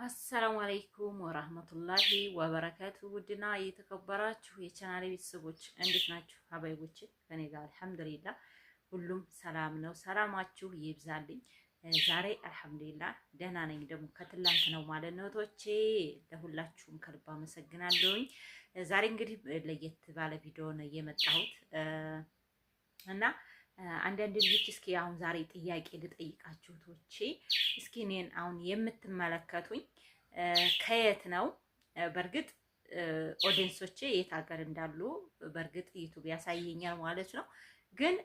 አሰላሙ አለይኩም ወራህመቱላሂ ወበረካቱ። ውድና የተከበራችሁ የቻናሌ ቤተሰቦች እንዴት ናችሁ? ሀባይቦቼ ከኔ ጋር አልሐምዱሊላህ ሁሉም ሰላም ነው። ሰላማችሁ ይብዛልኝ። ዛሬ አልሐምዱሊላህ ደህና ነኝ። ደግሞ ከትላንት ነው ማለት ነው ቶቼ ለሁላችሁም ከልብ አመሰግናለሁኝ። ዛሬ እንግዲህ ለየት ባለ ቪዲዮ ነው የመጣሁት እና አንዳንድ ልጆች እስኪ አሁን ዛሬ ጥያቄ ልጠይቃችሁ ቶቼ እስኪ እኔን አሁን የምትመለከቱኝ ከየት ነው? በእርግጥ ኦዲየንሶቼ የት ሀገር እንዳሉ በእርግጥ ዩቲዩብ ያሳየኛል ማለት ነው። ግን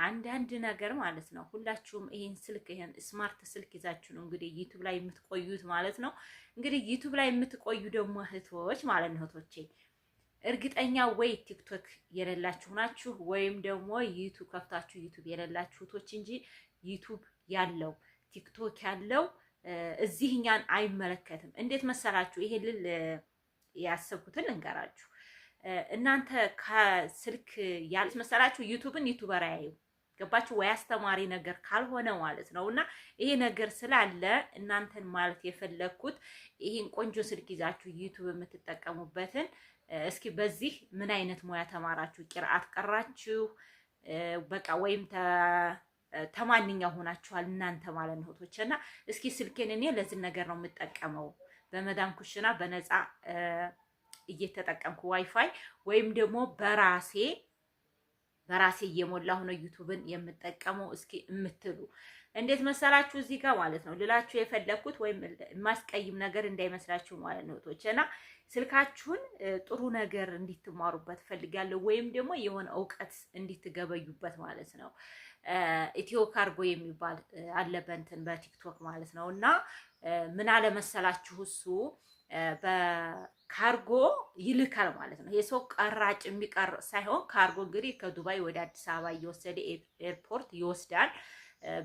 አንዳንድ ነገር ማለት ነው ሁላችሁም ይሄን ስማርት ስልክ ይዛችሁ ነው እንግዲህ ዩቲዩብ ላይ የምትቆዩት ማለት ነው። እንግዲህ ዩቲዩብ ላይ የምትቆዩ ደግሞ እህቶች ማለት ነው እህቶቼ እርግጠኛ ወይ ቲክቶክ የሌላችሁ ናችሁ ወይም ደግሞ ዩቲዩብ ከፍታችሁ ዩቲዩብ የሌላችሁ እህቶች እንጂ ዩቲዩብ ያለው ቲክቶክ ያለው እዚህ እኛን አይመለከትም። እንዴት መሰላችሁ? ይሄ ያሰብኩትን እንገራችሁ። እናንተ ከስልክ ያልስ መሰላችሁ ዩቲዩብን ዩቲዩበር ያዩ ገባችሁ ወይ? አስተማሪ ነገር ካልሆነ ማለት ነው። እና ይሄ ነገር ስላለ እናንተን ማለት የፈለኩት ይሄን ቆንጆ ስልክ ይዛችሁ ዩቲዩብ የምትጠቀሙበትን እስኪ በዚህ ምን አይነት ሙያ ተማራችሁ? ቂርአት ቀራችሁ? በቃ ወይም ተማንኛው ሆናችኋል እናንተ ማለት ነው እህቶች። እና እስኪ ስልኬን እኔ ለዚህ ነገር ነው የምጠቀመው በመዳም ኩሽና በነፃ እየተጠቀምኩ ዋይፋይ ወይም ደግሞ በራሴ እየሞላሁ ነው ዩቲዩብን የምጠቀመው እስኪ የምትሉ እንዴት መሰላችሁ? እዚህ ጋር ማለት ነው ልላችሁ የፈለኩት ወይም ማስቀይም ነገር እንዳይመስላችሁ ማለት ነው እህቶች። እና ስልካችሁን ጥሩ ነገር እንዲትማሩበት ፈልጋለሁ ወይም ደግሞ የሆነ እውቀት እንዲትገበዩበት ማለት ነው። ኢትዮ ካርጎ የሚባል አለ በእንትን በቲክቶክ ማለት ነው። እና ምን አለ መሰላችሁ እሱ በካርጎ ይልካል ማለት ነው። የሰው ቀራጭ የሚቀር ሳይሆን ካርጎ እንግዲህ ከዱባይ ወደ አዲስ አበባ እየወሰደ ኤርፖርት ይወስዳል።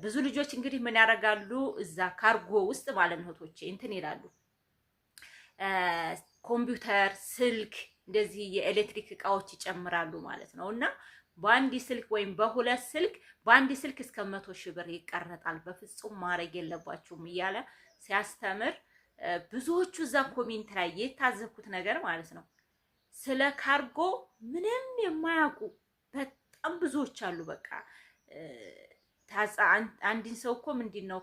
ብዙ ልጆች እንግዲህ ምን ያደርጋሉ እዛ ካርጎ ውስጥ ማለት ነው እህቶቼ እንትን ይላሉ ኮምፒውተር፣ ስልክ እንደዚህ የኤሌክትሪክ እቃዎች ይጨምራሉ ማለት ነው። እና በአንድ ስልክ ወይም በሁለት ስልክ በአንድ ስልክ እስከ 100,000 ብር ይቀረጣል። በፍጹም ማድረግ የለባችሁም እያለ ሲያስተምር ብዙዎቹ እዛ ኮሜንት ላይ የታዘብኩት ነገር ማለት ነው ስለ ካርጎ ምንም የማያውቁ በጣም ብዙዎች አሉ። በቃ አንድን ሰው እኮ ምንድነው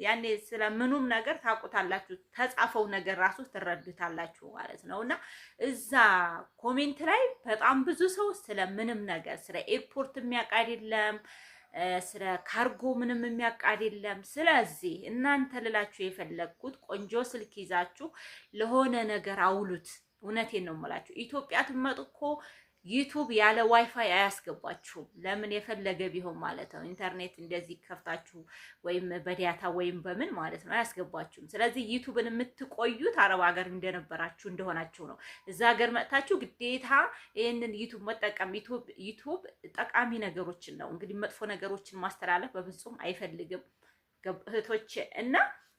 ያኔ ስለምኑም ነገር ታውቁታላችሁ፣ ተጻፈው ነገር ራሱ ትረዱታላችሁ ማለት ነው። እና እዛ ኮሜንት ላይ በጣም ብዙ ሰው ስለምንም ነገር ስለ ኤርፖርት የሚያውቅ አይደለም፣ ስለ ካርጎ ምንም የሚያውቅ አይደለም። ስለዚህ እናንተ ልላችሁ የፈለግኩት ቆንጆ ስልክ ይዛችሁ ለሆነ ነገር አውሉት። እውነቴን ነው የምላችሁ። ኢትዮጵያ ትመጡ እኮ ዩቲዩብ ያለ ዋይፋይ አያስገባችሁም። ለምን የፈለገ ቢሆን ማለት ነው ኢንተርኔት እንደዚህ ከፍታችሁ ወይም በዳታ ወይም በምን ማለት ነው አያስገባችሁም። ስለዚህ ዩቲዩብን የምትቆዩት አረብ ሀገር እንደነበራችሁ እንደሆናችሁ ነው። እዛ ሀገር መጥታችሁ ግዴታ ይህንን ዩቲዩብ መጠቀም ዩቲዩብ ጠቃሚ ነገሮችን ነው እንግዲህ መጥፎ ነገሮችን ማስተላለፍ በፍጹም አይፈልግም እህቶች። እና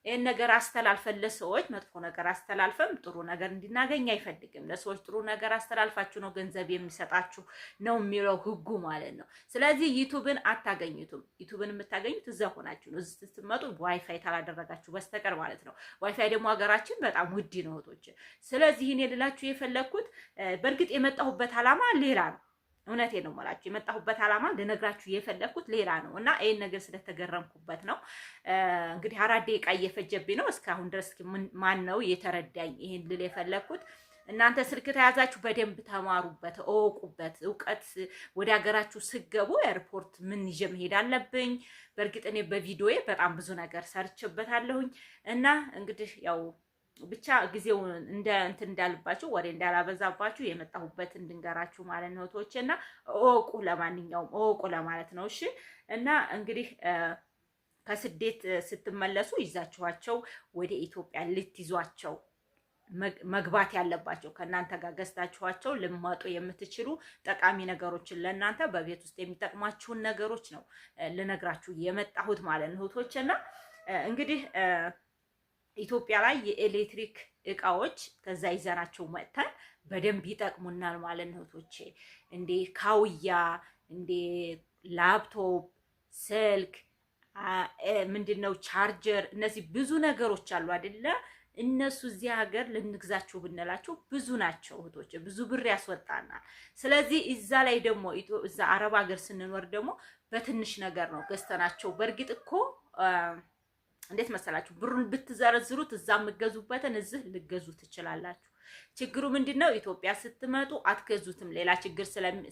ይህን ነገር አስተላልፈን ለሰዎች መጥፎ ነገር አስተላልፈም ጥሩ ነገር እንድናገኝ አይፈልግም። ለሰዎች ጥሩ ነገር አስተላልፋችሁ ነው ገንዘብ የሚሰጣችሁ ነው የሚለው ህጉ ማለት ነው። ስለዚህ ዩቲዩብን አታገኙትም። ዩቲዩብን የምታገኙት እዛ ሆናችሁ ነው። እዚህ ስትመጡ ዋይፋይ ታላደረጋችሁ በስተቀር ማለት ነው። ዋይፋይ ደግሞ ሀገራችን በጣም ውድ ነው እህቶች። ስለዚህ እኔ ልላችሁ የፈለግኩት በእርግጥ የመጣሁበት ዓላማ ሌላ ነው። እውነቴን ነው የምላችሁ። የመጣሁበት ዓላማ ልነግራችሁ የፈለግኩት ሌላ ነው እና ይሄን ነገር ስለተገረምኩበት ነው። እንግዲህ 4 ደቂቃ እየፈጀብኝ ነው እስካሁን ድረስ። ማን ነው የተረዳኝ? ይሄን ልል የፈለግኩት እናንተ ስልክ ተያዛችሁ በደንብ ተማሩበት፣ እወቁበት። እውቀት ወደ ሀገራችሁ ስገቡ ኤርፖርት ምን ይዤ መሄድ አለብኝ? በእርግጥ እኔ በቪዲዮዬ በጣም ብዙ ነገር ሰርችበታለሁኝ እና እንግዲህ ያው ብቻ ጊዜው እንትን እንዳልባችሁ ወሬ እንዳላበዛባችሁ የመጣሁበት እንድንገራችሁ ማለት ነው እህቶቼ። እና እወቁ፣ ለማንኛውም እወቁ ለማለት ነው። እሺ። እና እንግዲህ ከስደት ስትመለሱ ይዛችኋቸው ወደ ኢትዮጵያ ልትይዟቸው መግባት ያለባቸው ከእናንተ ጋር ገዝታችኋቸው ልማጡ የምትችሉ ጠቃሚ ነገሮችን ለእናንተ በቤት ውስጥ የሚጠቅማችሁን ነገሮች ነው ልነግራችሁ የመጣሁት ማለት ነው እህቶቼ። እና እንግዲህ ኢትዮጵያ ላይ የኤሌክትሪክ እቃዎች ከዛ ይዘናቸው መጥተን በደንብ ይጠቅሙናል ማለት ነው እህቶቼ። እንደ ካውያ፣ እንደ ላፕቶፕ፣ ስልክ ምንድነው ቻርጀር፣ እነዚህ ብዙ ነገሮች አሉ አይደለ? እነሱ እዚህ ሀገር ልንግዛቸው ብንላቸው ብዙ ናቸው እህቶች፣ ብዙ ብር ያስወጣናል። ስለዚህ እዛ ላይ ደግሞ እዛ አረብ ሀገር ስንኖር ደግሞ በትንሽ ነገር ነው ገዝተናቸው። በእርግጥ እኮ እንዴት መሰላችሁ ብሩን ብትዘረዝሩት እዛ የምገዙበትን እዚህ ልገዙ ትችላላችሁ። ችግሩ ምንድነው? ኢትዮጵያ ስትመጡ አትገዙትም። ሌላ ችግር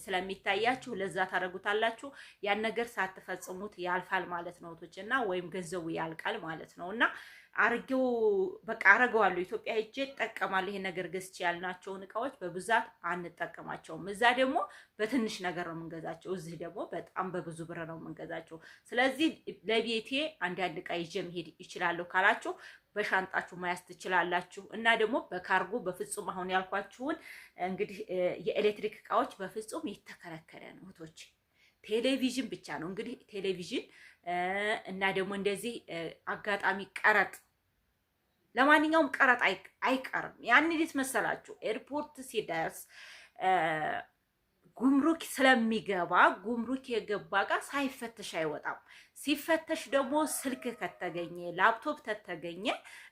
ስለሚታያችሁ ለዛ ታደርጉታላችሁ። ያን ነገር ሳትፈጽሙት ያልፋል ማለት ነው እህቶች፣ እና ወይም ገንዘቡ ያልቃል ማለት ነው። እና አርጌው በቃ አረገዋለሁ። ኢትዮጵያ ሄጄ እጠቀማለሁ። ይሄ ነገር ገዝቼ ያልናቸውን እቃዎች በብዛት አንጠቀማቸውም። እዛ ደግሞ በትንሽ ነገር ነው የምንገዛቸው፣ እዚህ ደግሞ በጣም በብዙ ብር ነው የምንገዛቸው። ስለዚህ ለቤቴ አንዳንድ እቃ ይዤ መሄድ ይችላለሁ ካላችሁ በሻንጣችሁ መያዝ ትችላላችሁ። እና ደግሞ በካርጎ በፍጹም አሁን ያልኳችሁን እንግዲህ የኤሌክትሪክ እቃዎች በፍጹም የተከለከለ ነው እህቶች። ቴሌቪዥን ብቻ ነው እንግዲህ ቴሌቪዥን እና ደግሞ እንደዚህ አጋጣሚ ቀረጥ፣ ለማንኛውም ቀረጥ አይቀርም። ያን እንዴት መሰላችሁ? ኤርፖርት ሲደርስ ጉምሩክ ስለሚገባ ጉምሩክ የገባ ጋር ሳይፈተሽ አይወጣም። ሲፈተሽ ደግሞ ስልክ ከተገኘ ላፕቶፕ ከተገኘ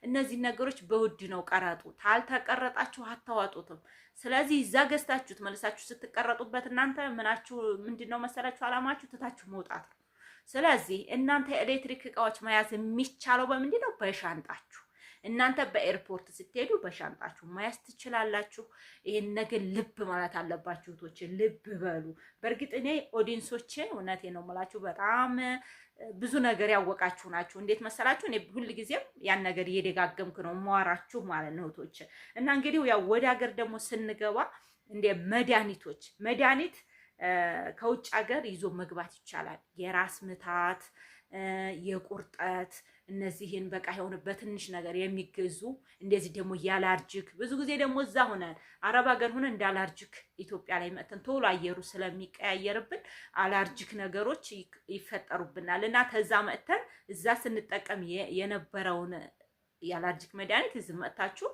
እነዚህ ነገሮች በውድ ነው ቀረጡ። ታልተቀረጣችሁ አታዋጡትም። ስለዚህ እዛ ገዝታችሁት መልሳችሁ ስትቀረጡበት እናንተ ምንድነው መሰላችሁ አላማችሁ ትታችሁ መውጣት ነው። ስለዚህ እናንተ የኤሌክትሪክ እቃዎች መያዝ የሚቻለው በምንድነው? በሻንጣችሁ። እናንተ በኤርፖርት ስትሄዱ በሻንጣችሁ መያዝ ትችላላችሁ። ይሄን ነገር ልብ ማለት አለባችሁ እህቶቼ፣ ልብ በሉ። በእርግጥ እኔ ኦዲየንሶቼ እውነቴ ነው የምላችሁ በጣም ብዙ ነገር ያወቃችሁ ናችሁ። እንዴት መሰላችሁ? እኔ ሁልጊዜም ያን ነገር እየደጋገምኩ ነው የማወራችሁ ማለት ነው እህቶቼ። እና እንግዲህ ያው ወደ ሀገር ደግሞ ስንገባ እንደ መድኃኒት ከውጭ ሀገር ይዞ መግባት ይቻላል። የራስ ምታት፣ የቁርጠት እነዚህን በቃ የሆነ በትንሽ ነገር የሚገዙ እንደዚህ ደግሞ ያላርጅክ ብዙ ጊዜ ደግሞ እዛ ሆነን አረብ ሀገር ሆነን እንዳላርጅክ ኢትዮጵያ ላይ መጥተን ቶሎ አየሩ ስለሚቀያየርብን አላርጅክ ነገሮች ይፈጠሩብናል። እና ተዛ መጥተን እዛ ስንጠቀም የነበረውን ያላርጅክ መድኃኒት እዚህ መጥታችሁ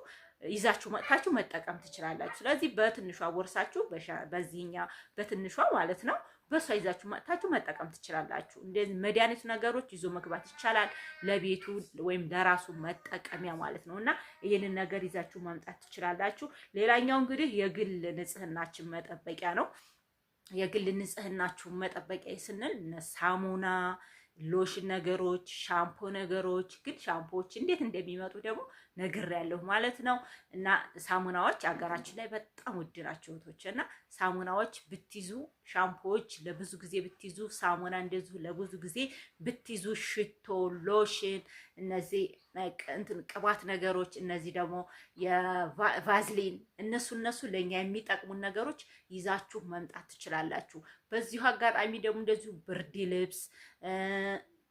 ይዛችሁ መጥታችሁ መጠቀም ትችላላችሁ። ስለዚህ በትንሿ ቦርሳችሁ በዚህኛ በትንሿ ማለት ነው በሷ ይዛችሁ መጥታችሁ መጠቀም ትችላላችሁ። እንደዚህ መድኃኒት ነገሮች ይዞ መግባት ይቻላል፣ ለቤቱ ወይም ለራሱ መጠቀሚያ ማለት ነው። እና ይሄንን ነገር ይዛችሁ ማምጣት ትችላላችሁ። ሌላኛው እንግዲህ የግል ንጽህናችን መጠበቂያ ነው። የግል ንጽህናችሁ መጠበቂያ ስንል ሳሙና፣ ሎሽን ነገሮች፣ ሻምፖ ነገሮች፣ ግን ሻምፖዎች እንዴት እንደሚመጡ ደግሞ ነግሬያለሁ ማለት ነው። እና ሳሙናዎች ሀገራችን ላይ በጣም ውድ ናቸው እህቶች። እና ሳሙናዎች ብትይዙ፣ ሻምፖዎች ለብዙ ጊዜ ብትይዙ፣ ሳሙና እንደዚሁ ለብዙ ጊዜ ብትይዙ፣ ሽቶ፣ ሎሽን፣ እነዚህ ቅባት ነገሮች፣ እነዚህ ደግሞ የቫዝሊን እነሱ ለኛ የሚጠቅሙን ነገሮች ይዛችሁ መምጣት ትችላላችሁ። በዚሁ አጋጣሚ ደግሞ እንደዚሁ ብርድ ልብስ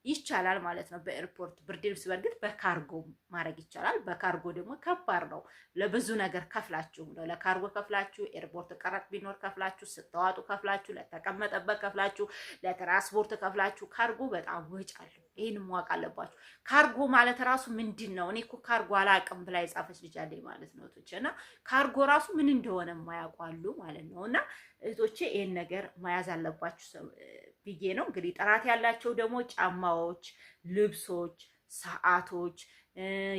ይቻላል ማለት ነው። በኤርፖርት ብርድ ልብስ በእርግጥ በካርጎ ማድረግ ይቻላል። በካርጎ ደግሞ ከባድ ነው። ለብዙ ነገር ከፍላችሁ ነው። ለካርጎ ከፍላችሁ፣ ኤርፖርት ቀረጥ ቢኖር ከፍላችሁ፣ ስትዋጡ ከፍላችሁ፣ ለተቀመጠበት ከፍላችሁ፣ ለትራንስፖርት ከፍላችሁ። ካርጎ በጣም ወጪ አለው። ይሄን ማወቅ አለባችሁ። ካርጎ ማለት ራሱ ምንድን ነው? እኔ እኮ ካርጎ አላውቅም ብላ የጻፈች ልጅ አለኝ ማለት ነው እህቶቼ። እና ካርጎ ራሱ ምን እንደሆነ የማያውቋሉ ማለት ነው። እና እህቶቼ ይሄን ነገር መያዝ አለባችሁ ብዬ ነው። እንግዲህ ጥራት ያላቸው ደግሞ ጫማዎች፣ ልብሶች፣ ሰዓቶች፣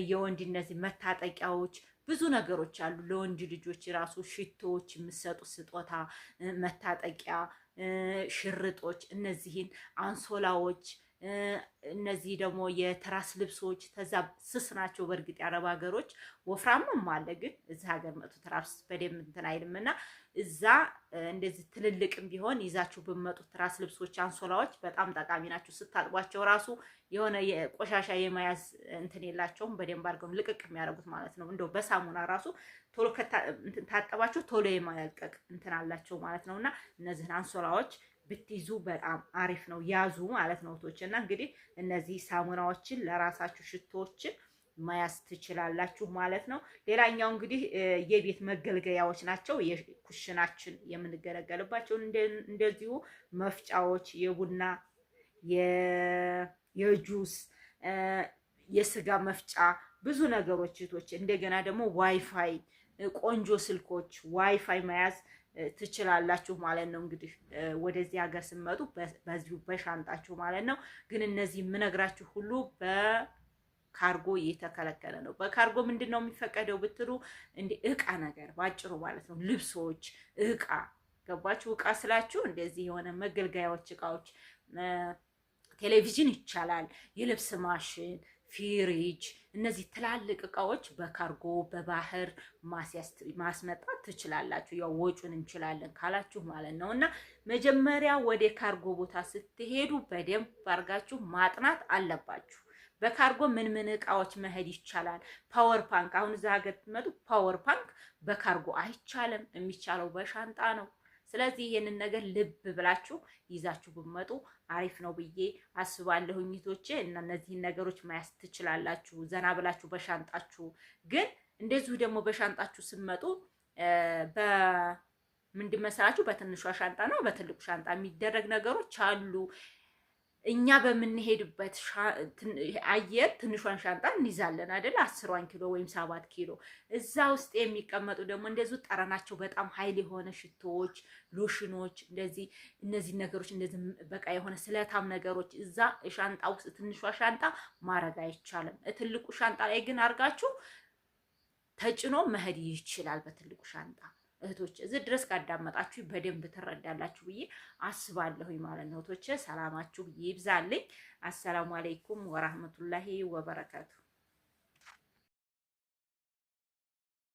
የወንድ እነዚህ መታጠቂያዎች ብዙ ነገሮች አሉ። ለወንድ ልጆች ራሱ ሽቶዎች፣ የምትሰጡ ስጦታ፣ መታጠቂያ፣ ሽርጦች፣ እነዚህን አንሶላዎች፣ እነዚህ ደግሞ የትራስ ልብሶች ተዛ ስስ ናቸው። በእርግጥ የአረብ ሀገሮች ወፍራምም አለ፣ ግን እዚህ ሀገር መጡ ትራስ በደንብ እንትን አይልምና እዛ እንደዚህ ትልልቅም ቢሆን ይዛችሁ በመጡ ትራስ ልብሶች፣ አንሶላዎች በጣም ጠቃሚ ናቸው። ስታጥቧቸው ራሱ የሆነ የቆሻሻ የመያዝ እንትን የላቸውም። በደንብ አድርገው ልቅቅ የሚያደርጉት ማለት ነው። እንደው በሳሙና ራሱ ቶሎ ታጠባቸው ቶሎ የማያልቀቅ እንትን አላቸው ማለት ነውና እነዚህን አንሶላዎች ብትይዙ በጣም አሪፍ ነው። ያዙ ማለት ነው እህቶች። እና እንግዲህ እነዚህ ሳሙናዎችን ለራሳችሁ ሽቶዎችን መያዝ ትችላላችሁ ማለት ነው። ሌላኛው እንግዲህ የቤት መገልገያዎች ናቸው። የኩሽናችን የምንገለገልባቸው እንደዚሁ መፍጫዎች፣ የቡና የጁስ የስጋ መፍጫ ብዙ ነገሮች እህቶች። እንደገና ደግሞ ዋይፋይ፣ ቆንጆ ስልኮች ዋይፋይ መያዝ ትችላላችሁ ማለት ነው። እንግዲህ ወደዚህ ሀገር ስትመጡ በዚሁ በሻንጣችሁ ማለት ነው። ግን እነዚህ የምነግራችሁ ሁሉ በካርጎ እየተከለከለ ነው። በካርጎ ምንድን ነው የሚፈቀደው ብትሉ እንደ እቃ ነገር ባጭሩ ማለት ነው። ልብሶች፣ እቃ ገባችሁ? እቃ ስላችሁ እንደዚህ የሆነ መገልገያዎች እቃዎች፣ ቴሌቪዥን ይቻላል፣ የልብስ ማሽን፣ ፍሪጅ፣ እነዚህ ትላልቅ እቃዎች በካርጎ በባህር ማስመጣት ትችላላችሁ። ያው ወጪውን እንችላለን ካላችሁ ማለት ነው። እና መጀመሪያ ወደ ካርጎ ቦታ ስትሄዱ በደንብ አድርጋችሁ ማጥናት አለባችሁ። በካርጎ ምን ምን እቃዎች መሄድ ይቻላል? ፓወር ፓንክ፣ አሁን እዛ ሀገር ትመጡ ፓወር ፓንክ በካርጎ አይቻልም፣ የሚቻለው በሻንጣ ነው። ስለዚህ ይሄንን ነገር ልብ ብላችሁ ይዛችሁ ብትመጡ አሪፍ ነው ብዬ አስባለሁ እህቶቼ። እና እነዚህን ነገሮች ማያዝ ትችላላችሁ ዘና ብላችሁ በሻንጣችሁ። ግን እንደዚሁ ደግሞ በሻንጣችሁ ስትመጡ በምንድን መሰላችሁ በትንሿ ሻንጣ ነው በትልቁ ሻንጣ የሚደረግ ነገሮች አሉ። እኛ በምንሄድበት አየር ትንሿን ሻንጣ እንይዛለን አይደል? 10 ኪሎ ወይም 7 ኪሎ። እዛ ውስጥ የሚቀመጡ ደግሞ እንደዚሁ ጠረናቸው በጣም ኃይል የሆነ ሽቶዎች፣ ሎሽኖች፣ እነዚህ ነገሮች እንደዚህ በቃ የሆነ ስለታም ነገሮች እዛ ሻንጣ ውስጥ ትንሿ ሻንጣ ማረግ አይቻልም። ትልቁ ሻንጣ ላይ ግን አድርጋችሁ ተጭኖ መሄድ ይችላል በትልቁ ሻንጣ። እህቶች እዚህ ድረስ ካዳመጣችሁ በደንብ ትረዳላችሁ ብዬ አስባለሁ ማለት ነው። እህቶች ሰላማችሁ ይብዛልኝ። አሰላሙ አለይኩም ወራህመቱላሂ ወበረካቱ።